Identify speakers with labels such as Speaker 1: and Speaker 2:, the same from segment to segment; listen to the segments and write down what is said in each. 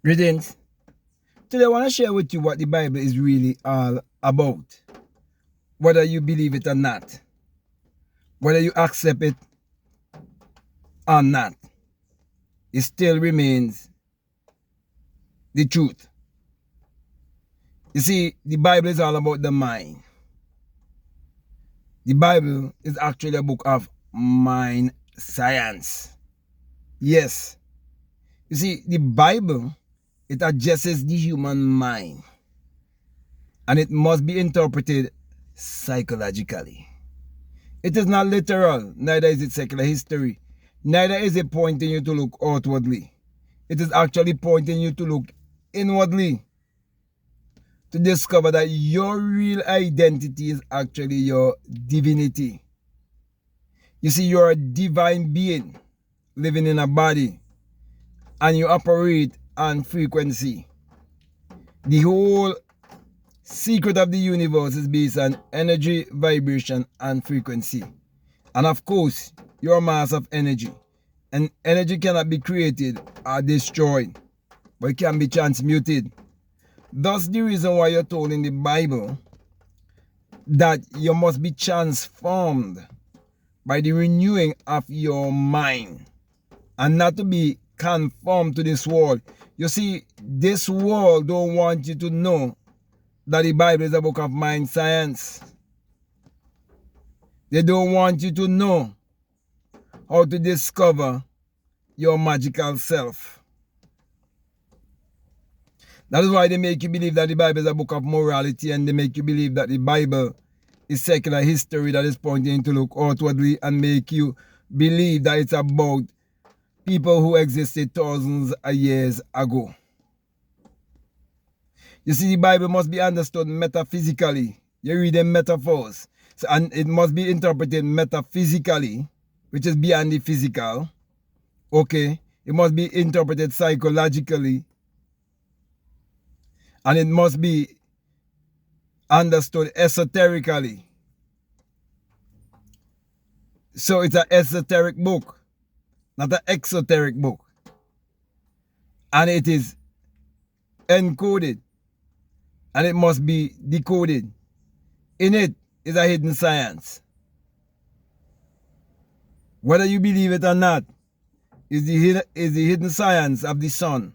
Speaker 1: Greetings. Today I want to share with you what the Bible is really all about. Whether you believe it or not. Whether you accept it or not. It still remains the truth. You see, the Bible is all about the mind. The Bible is actually a book of mind science. Yes. You see, the Bible, it addresses the human mind. And it must be interpreted psychologically. It is not literal, neither is it secular history. Neither is it pointing you to look outwardly. It is actually pointing you to look inwardly. To discover that your real identity is actually your divinity. You see, you're a divine being living in a body. And you operate on frequency. The whole secret of the universe is based on energy, vibration, and frequency. And of course, you're a mass of energy. And energy cannot be created or destroyed, but it can be transmuted. Thus the reason why you're told in the Bible that you must be transformed by the renewing of your mind and not to be conformed to this world. You see, this world don't want you to know that the Bible is a book of mind science. They don't want you to know how to discover your magical self. That is why they make you believe that the Bible is a book of morality, and they make you believe that the Bible is secular history that is pointing to look outwardly, and make you believe that it's about people who existed thousands of years ago. You see, the Bible must be understood metaphysically. You read the metaphors. And it must be interpreted metaphysically, which is beyond the physical. Okay? It must be interpreted psychologically. And it must be understood esoterically. So it's an esoteric book, not an exoteric book. And it is encoded. And it must be decoded. In it is a hidden science. Whether you believe it or not, is the hidden science of the sun.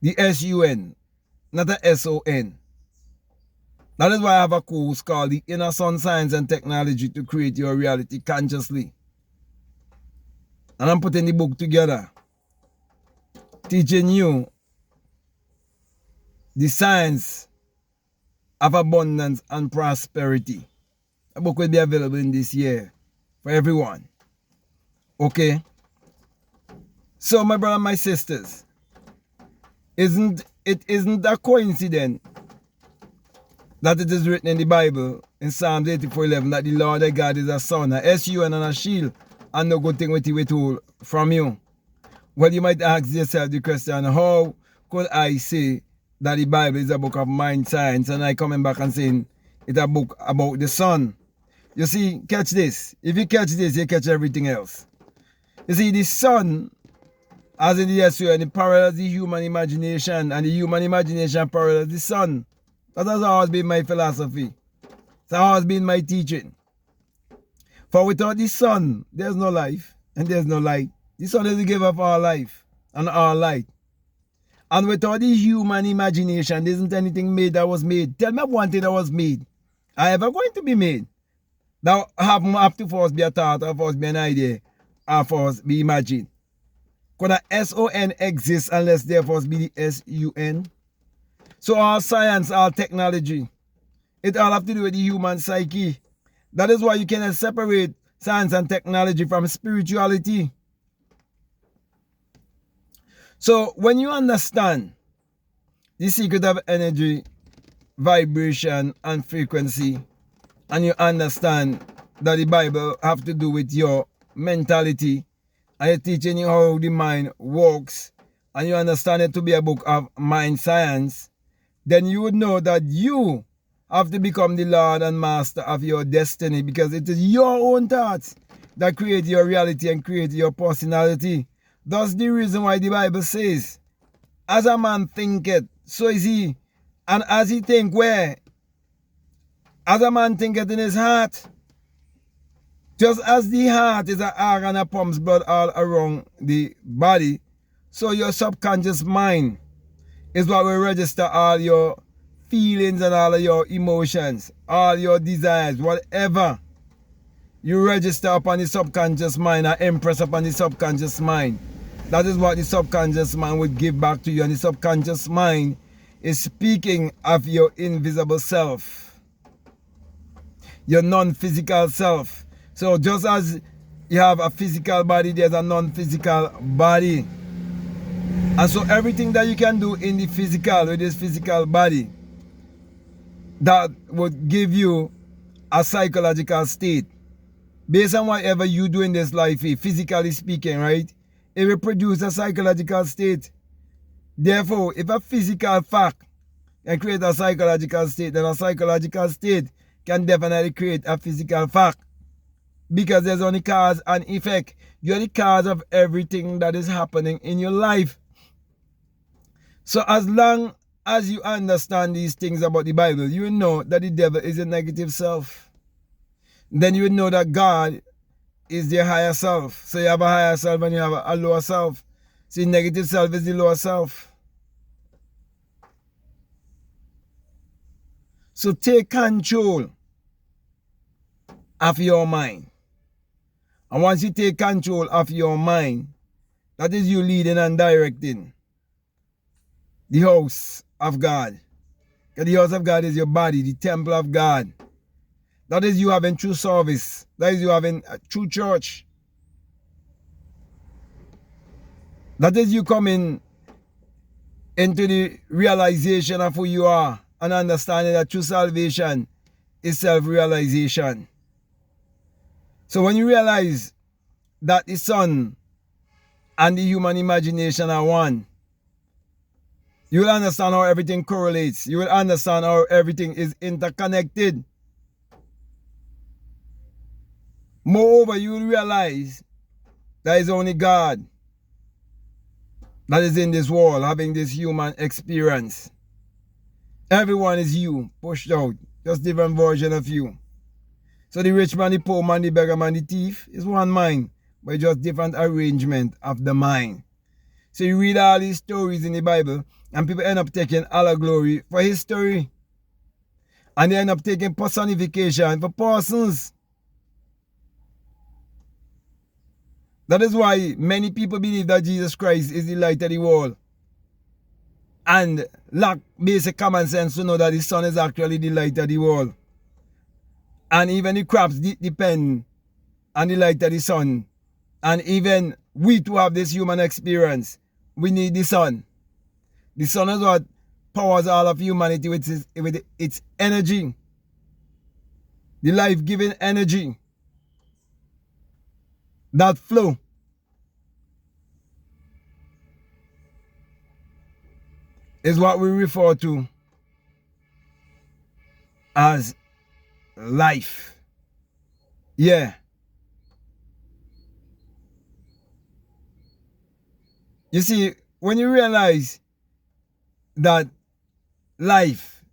Speaker 1: The S-U-N, not the S-O-N. That is why I have a course called the Inner Sun Science and Technology to create your reality consciously. And I'm putting the book together, teaching you the science of abundance and prosperity. The book will be available in this year for everyone. Okay? So my brother and my sisters, it isn't a coincidence that it is written in the Bible in Psalms 84:11 that the Lord thy God is a sun, a S-U-N, and a shield, and no good thing will he withhold from you. Well, you might ask yourself the question, how could I say that the Bible is a book of mind science and I coming back and saying it's a book about the sun? You see, catch this. If you catch this, you catch everything else. You see, the sun, as in the S-U-N, it parallels the human imagination, and the human imagination parallels the sun. That has always been my philosophy. It's always been my teaching. For without the sun, there's no life and there's no light. The sun is the giver of all life and all light. And without the human imagination, there isn't anything made that was made. Tell me one thing that was made, are ever going to be made, that have to first be a thought, or first be an idea, or first be imagined. Could a S-O-N exist unless there first be the S-U-N? So all science, all technology, it all have to do with the human psyche. That is why you cannot separate science and technology from spirituality. So when you understand the secret of energy, vibration, and frequency, and you understand that the Bible have to do with your mentality, and it's teaching you how the mind works, and you understand it to be a book of mind science, then you would know that you have to become the Lord and Master of your destiny, because it is your own thoughts that create your reality and create your personality. That's the reason why the Bible says as a man thinketh, so is he. And as he think where? As a man thinketh in his heart. Just as the heart is an organ that pumps blood all around the body, so your subconscious mind is what will register all your feelings and all of your emotions, all your desires, whatever you register upon the subconscious mind or impress upon the subconscious mind. That is what the subconscious mind would give back to you. And the subconscious mind is speaking of your invisible self, your non-physical self. So just as you have a physical body, there's a non-physical body. And so everything that you can do in the physical, with this physical body, that would give you a psychological state. Based on whatever you do in this life, physically speaking, right? It will produce a psychological state. Therefore, if a physical fact can create a psychological state, then a psychological state can definitely create a physical fact. Because there's only cause and effect. You're the cause of everything that is happening in your life. So as long as you understand these things about the Bible, you will know that the devil is a negative self. Then you will know that God is the higher self. So you have a higher self and you have a lower self. See, negative self is the lower self. So take control of your mind. And once you take control of your mind, that is you leading and directing the house of God. Because the house of God is your body, the temple of God. That is you having true service. That is you having a true church. That is you coming into the realization of who you are and understanding that true salvation is self-realization. So when you realize that the sun and the human imagination are one, you will understand how everything correlates. You will understand how everything is interconnected. Moreover, you will realize there is only God that is in this world having this human experience. Everyone is you, pushed out, just different version of you. So the rich man, the poor man, the beggar man, the thief is one mind, but just different arrangement of the mind. So you read all these stories in the Bible, and people end up taking all the glory for history. And they end up taking personification for persons. That is why many people believe that Jesus Christ is the light of the world. And lack basic common sense to know that the sun is actually the light of the world. And even the crops depend on the light of the sun. And even we to have this human experience, we need the sun. The sun is what powers all of humanity with its energy. The life-giving energy. That flow. Is what we refer to as life. Yeah. You see, when you realize that life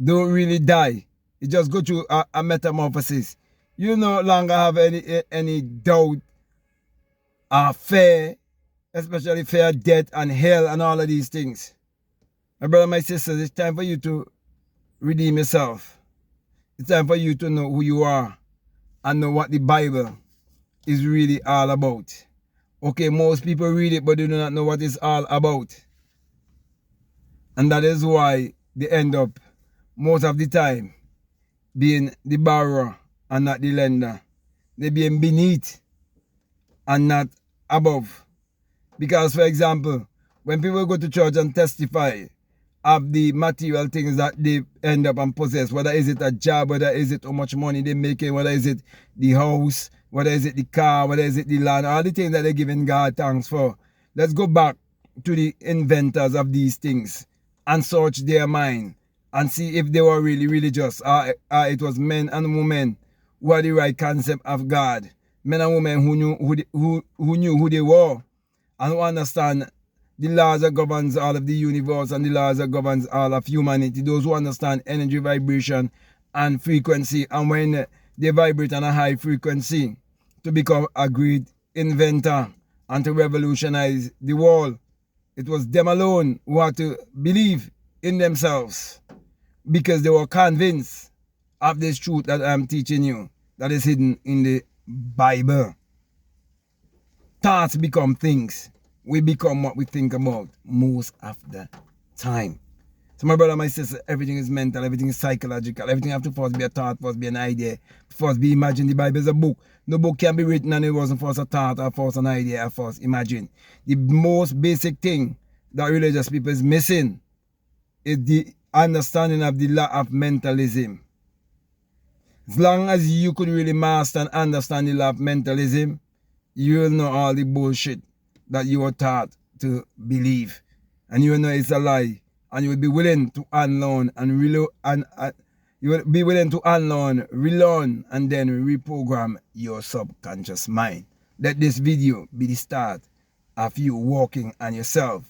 Speaker 1: don't really die, it just go through a metamorphosis. You no longer have any doubt or fear, especially fear of death and hell and all of these things. My brother, my sisters, it's time for you to redeem yourself. It's time for you to know who you are and know what the Bible is really all about. Okay, most people read it, but they do not know what it's all about. And that is why they end up, most of the time, being the borrower and not the lender. They being beneath and not above. Because, for example, when people go to church and testify of the material things that they end up and possess, whether is it a job, whether is it how much money they're making, whether is it the house, whether is it the car, whether is it the land, all the things that they're giving God thanks for. Let's go back to the inventors of these things and search their mind and see if they were really religious, or it was men and women who had the right concept of God. Men and women who knew who they were and who understand the laws that governs all of the universe and the laws that governs all of humanity. Those who understand energy, vibration, and frequency. And when they vibrate on a high frequency, to become a great inventor and to revolutionize the world. It was them alone who had to believe in themselves because they were convinced of this truth that I'm teaching you that is hidden in the Bible. Thoughts become things. We become what we think about most of the time. So my brother, my sister, everything is mental, everything is psychological, everything have to first be a thought, first be an idea, first be imagined. The Bible is a book. No book can be written and it wasn't first a thought or first an idea or first imagine. The most basic thing that religious people is missing is the understanding of the law of mentalism. As long as you could really master and understand the law of mentalism, you will know all the bullshit that you were taught to believe. And you will know it's a lie. And you will be willing to unlearn and relearn, you will be willing to unlearn, relearn, and then reprogram your subconscious mind. Let this video be the start of you working on yourself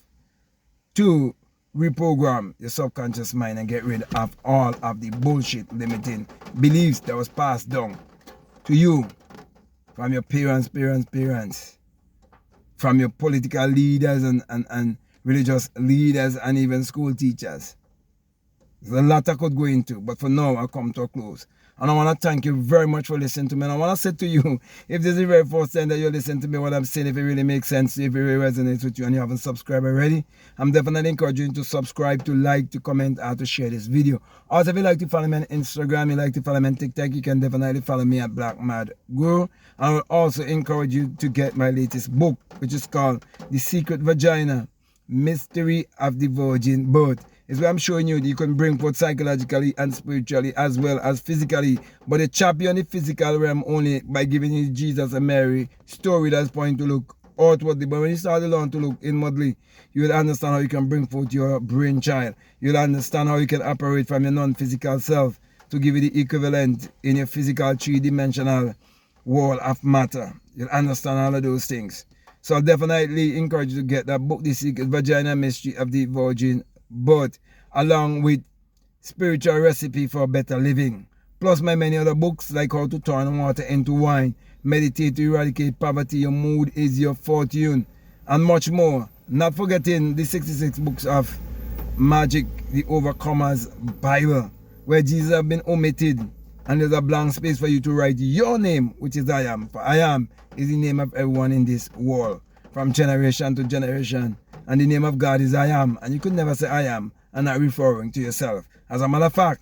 Speaker 1: to reprogram your subconscious mind and get rid of all of the bullshit limiting beliefs that was passed down to you from your parents, from your political leaders and religious leaders and even school teachers. There's a lot I could go into, but for now I'll come to a close. And I want to thank you very much for listening to me. And I want to say to you, if this is the very first time that you listen to me, what I'm saying, if it really makes sense, if it really resonates with you and you haven't subscribed already, I'm definitely encouraging you to subscribe, to like, to comment, or to share this video. Also, if you like to follow me on Instagram, you like to follow me on TikTok, you can definitely follow me at Black Mad Guru. I will also encourage you to get my latest book, which is called The Secret Vagina, Mystery of the Virgin Birth. Is where I'm showing you that you can bring forth psychologically and spiritually as well as physically. But they chop you on the physical realm only by giving you Jesus and Mary story that's pointing to look outwardly. But when you start to learn to look inwardly, you will understand how you can bring forth your brain child. You'll understand how you can operate from your non-physical self to give you the equivalent in your physical three-dimensional world of matter. You'll understand all of those things. So I'll definitely encourage you to get that book, The Secret Vagina, Mystery of the Virgin Birth, along with Spiritual Recipe for Better Living. Plus my many other books like How to Turn Water into Wine, Meditate to Eradicate Poverty, Your Mood is Your Fortune, and much more. Not forgetting the 66 books of Magic, the Overcomer's Bible, where Jesus has been omitted and there's a blank space for you to write your name, which is I am. For I am is the name of everyone in this world, from generation to generation. And the name of God is I am. And you could never say I am and not referring to yourself. As a matter of fact,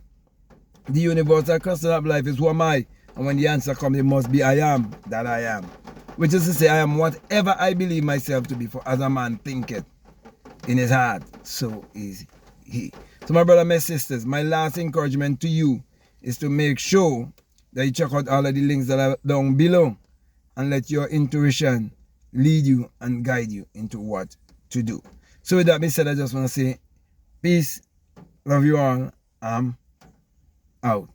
Speaker 1: the universal question of life is who am I? And when the answer comes, it must be I am that I am. Which is to say, I am whatever I believe myself to be, for as a man thinketh in his heart, so is he. So my brother, my sisters, my last encouragement to you is to make sure that you check out all of the links that are down below and let your intuition lead you and guide you into what to do. So with that being said, I just want to say peace, love you all, I'm out.